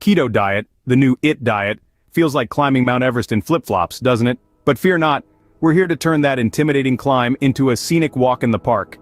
Keto Diet, the new IT diet, feels like climbing Mount Everest in flip-flops, doesn't it? But fear not, we're here to turn that intimidating climb into a scenic walk in the park.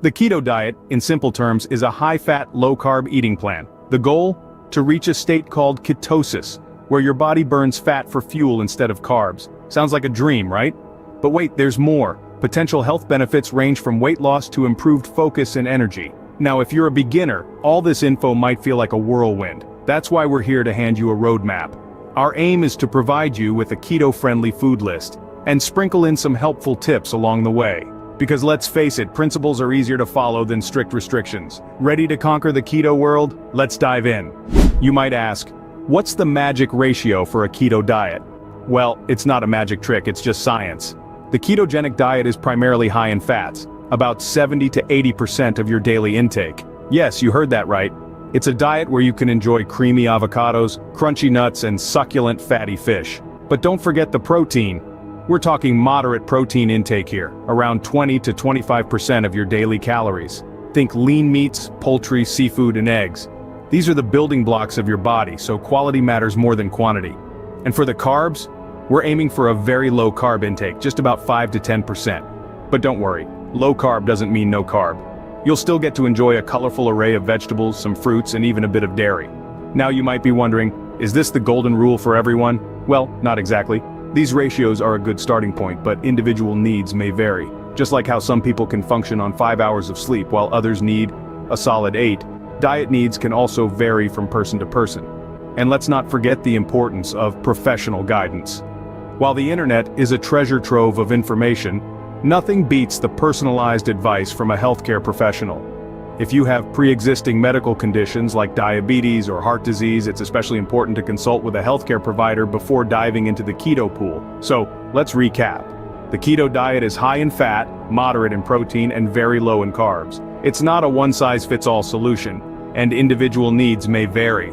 The Keto Diet, in simple terms, is a high-fat, low-carb eating plan. The goal? To reach a state called ketosis, where your body burns fat for fuel instead of carbs. Sounds like a dream, right? But wait, there's more. Potential health benefits range from weight loss to improved focus and energy. Now, if you're a beginner, all this info might feel like a whirlwind. That's why we're here to hand you a roadmap. Our aim is to provide you with a keto-friendly food list, and sprinkle in some helpful tips along the way. Because let's face it, principles are easier to follow than strict restrictions. Ready to conquer the keto world? Let's dive in. You might ask, what's the magic ratio for a keto diet? Well, it's not a magic trick, it's just science. The ketogenic diet is primarily high in fats, about 70 to 80% of your daily intake. Yes, you heard that right. It's a diet where you can enjoy creamy avocados, crunchy nuts, and succulent fatty fish. But don't forget the protein. We're talking moderate protein intake here, around 20 to 25% of your daily calories. Think lean meats, poultry, seafood, and eggs. These are the building blocks of your body, so quality matters more than quantity. And for the carbs, we're aiming for a very low carb intake, just about 5 to 10%. But don't worry, low carb doesn't mean no carb. You'll still get to enjoy a colorful array of vegetables, some fruits, and even a bit of dairy. Now you might be wondering, is this the golden rule for everyone? Well, not exactly. These ratios are a good starting point, but individual needs may vary. Just like how some people can function on 5 hours of sleep while others need a solid 8, diet needs can also vary from person to person. And let's not forget the importance of professional guidance. While the internet is a treasure trove of information, nothing beats the personalized advice from a healthcare professional. If you have pre-existing medical conditions like diabetes or heart disease, it's especially important to consult with a healthcare provider before diving into the keto pool. So, let's recap. The keto diet is high in fat, moderate in protein, and very low in carbs. It's not a one-size-fits-all solution, and individual needs may vary.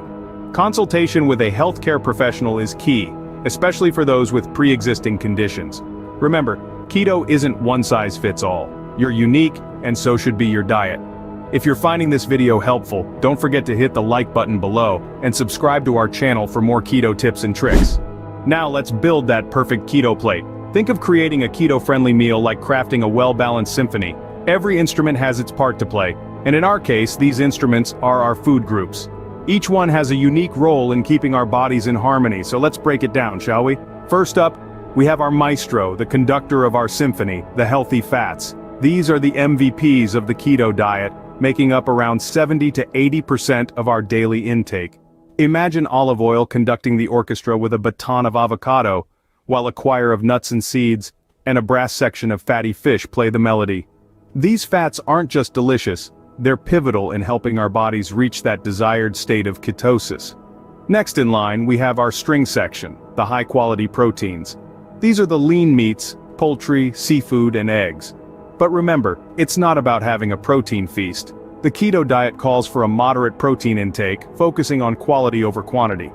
Consultation with a healthcare professional is key, especially for those with pre-existing conditions. Remember, keto isn't one-size-fits-all. You're unique, and so should be your diet. If you're finding this video helpful, don't forget to hit the like button below, and subscribe to our channel for more keto tips and tricks. Now let's build that perfect keto plate. Think of creating a keto-friendly meal like crafting a well-balanced symphony. Every instrument has its part to play, and in our case, these instruments are our food groups. Each one has a unique role in keeping our bodies in harmony, so let's break it down, shall we? First up, we have our maestro, the conductor of our symphony, the healthy fats. These are the MVPs of the keto diet, making up around 70 to 80% of our daily intake. Imagine olive oil conducting the orchestra with a baton of avocado, while a choir of nuts and seeds, and a brass section of fatty fish play the melody. These fats aren't just delicious, they're pivotal in helping our bodies reach that desired state of ketosis. Next in line, we have our string section, the high-quality proteins. These are the lean meats, poultry, seafood, and eggs. But remember, it's not about having a protein feast. The keto diet calls for a moderate protein intake, focusing on quality over quantity.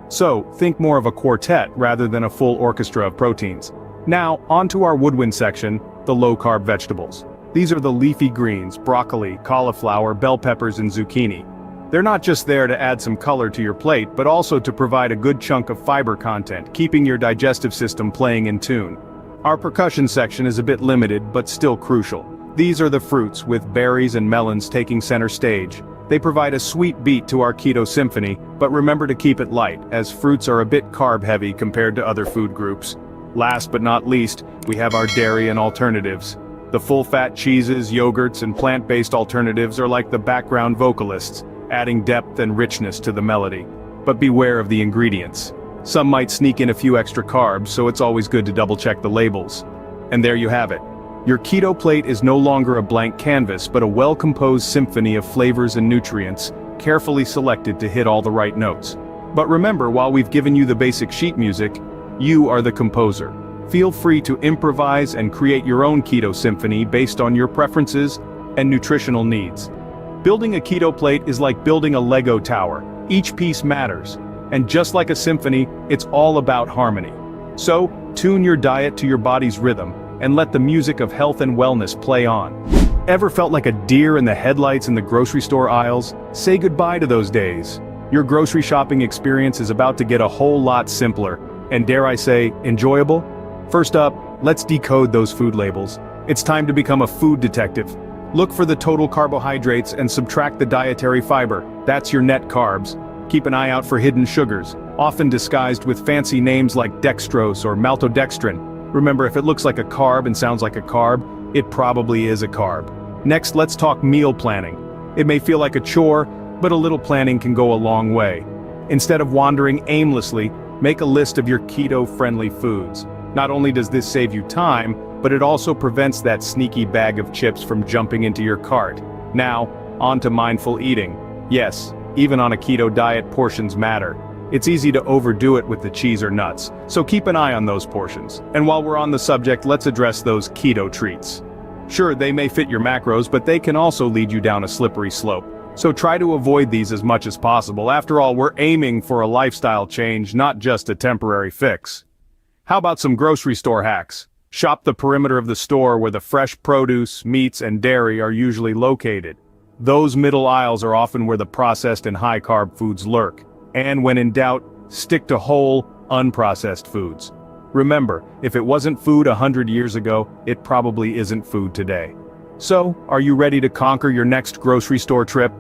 So, think more of a quartet rather than a full orchestra of proteins. Now, onto our woodwind section, the low-carb vegetables. These are the leafy greens, broccoli, cauliflower, bell peppers, and zucchini. They're not just there to add some color to your plate, but also to provide a good chunk of fiber content, keeping your digestive system playing in tune. Our percussion section is a bit limited, but still crucial. These are the fruits, with berries and melons taking center stage. They provide a sweet beat to our keto symphony, but remember to keep it light, as fruits are a bit carb-heavy compared to other food groups. Last but not least, we have our dairy and alternatives. The full-fat cheeses, yogurts, and plant-based alternatives are like the background vocalists, adding depth and richness to the melody. But beware of the ingredients. Some might sneak in a few extra carbs, so it's always good to double-check the labels. And there you have it. Your keto plate is no longer a blank canvas, but a well-composed symphony of flavors and nutrients, carefully selected to hit all the right notes. But remember, while we've given you the basic sheet music, you are the composer. Feel free to improvise and create your own keto symphony based on your preferences and nutritional needs. Building a keto plate is like building a Lego tower. Each piece matters. And just like a symphony, it's all about harmony. So, tune your diet to your body's rhythm, and let the music of health and wellness play on. Ever felt like a deer in the headlights in the grocery store aisles? Say goodbye to those days. Your grocery shopping experience is about to get a whole lot simpler, and dare I say, enjoyable? First up, let's decode those food labels. It's time to become a food detective. Look for the total carbohydrates and subtract the dietary fiber. That's your net carbs. Keep an eye out for hidden sugars, often disguised with fancy names like dextrose or maltodextrin. Remember, if it looks like a carb and sounds like a carb, it probably is a carb. Next, let's talk meal planning. It may feel like a chore, but a little planning can go a long way. Instead of wandering aimlessly, make a list of your keto-friendly foods. Not only does this save you time, but it also prevents that sneaky bag of chips from jumping into your cart. Now, on to mindful eating. Yes, even on a keto diet, portions matter. It's easy to overdo it with the cheese or nuts, so keep an eye on those portions. And while we're on the subject, let's address those keto treats. Sure, they may fit your macros, but they can also lead you down a slippery slope. So try to avoid these as much as possible. After all, we're aiming for a lifestyle change, not just a temporary fix. How about some grocery store hacks? Shop the perimeter of the store where the fresh produce, meats, and dairy are usually located. Those middle aisles are often where the processed and high-carb foods lurk. And when in doubt, stick to whole, unprocessed foods. Remember, if it wasn't food 100 years ago, it probably isn't food today. So, are you ready to conquer your next grocery store trip?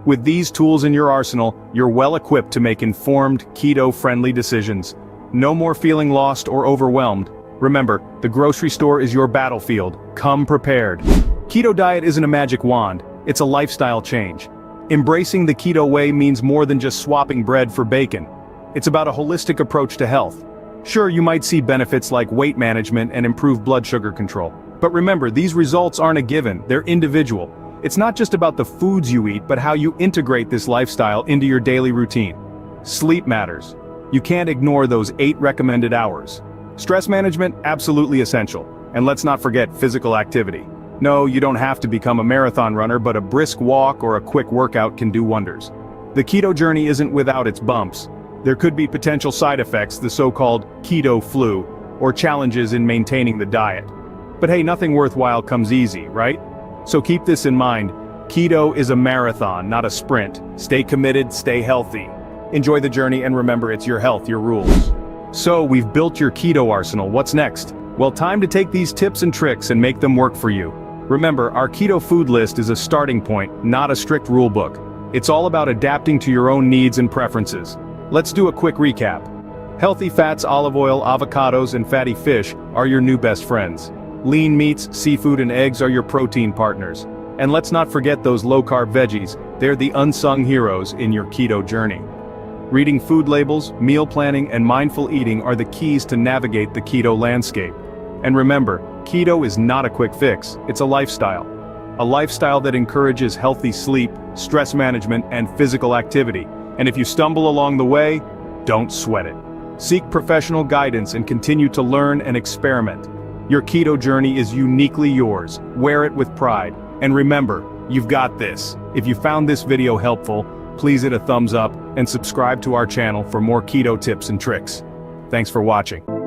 With these tools in your arsenal, you're well equipped to make informed, keto-friendly decisions. No more feeling lost or overwhelmed. Remember, the grocery store is your battlefield. Come prepared. Keto diet isn't a magic wand, it's a lifestyle change. Embracing the keto way means more than just swapping bread for bacon. It's about a holistic approach to health. Sure, you might see benefits like weight management and improved blood sugar control. But remember, these results aren't a given, they're individual. It's not just about the foods you eat, but how you integrate this lifestyle into your daily routine. Sleep matters. You can't ignore those 8 recommended hours. Stress management, absolutely essential. And let's not forget physical activity. No, you don't have to become a marathon runner, but a brisk walk or a quick workout can do wonders. The keto journey isn't without its bumps. There could be potential side effects, the so-called keto flu, or challenges in maintaining the diet. But hey, nothing worthwhile comes easy, right? So keep this in mind. Keto is a marathon, not a sprint. Stay committed, stay healthy. Enjoy the journey, and remember, it's your health, your rules. So, we've built your keto arsenal. What's next? Well, time to take these tips and tricks and make them work for you. Remember, our keto food list is a starting point, not a strict rule book. It's all about adapting to your own needs and preferences. Let's do a quick recap. Healthy fats, olive oil, avocados, and fatty fish are your new best friends. Lean meats, seafood, and eggs are your protein partners. And let's not forget those low-carb veggies. They're the unsung heroes in your keto journey. Reading food labels, meal planning, and mindful eating are the keys to navigate the keto landscape. And remember, keto is not a quick fix, it's a lifestyle. A lifestyle that encourages healthy sleep, stress management, and physical activity. And if you stumble along the way, don't sweat it. Seek professional guidance and continue to learn and experiment. Your keto journey is uniquely yours. Wear it with pride. And remember, you've got this. If you found this video helpful, please hit a thumbs up and subscribe to our channel for more keto tips and tricks. Thanks for watching.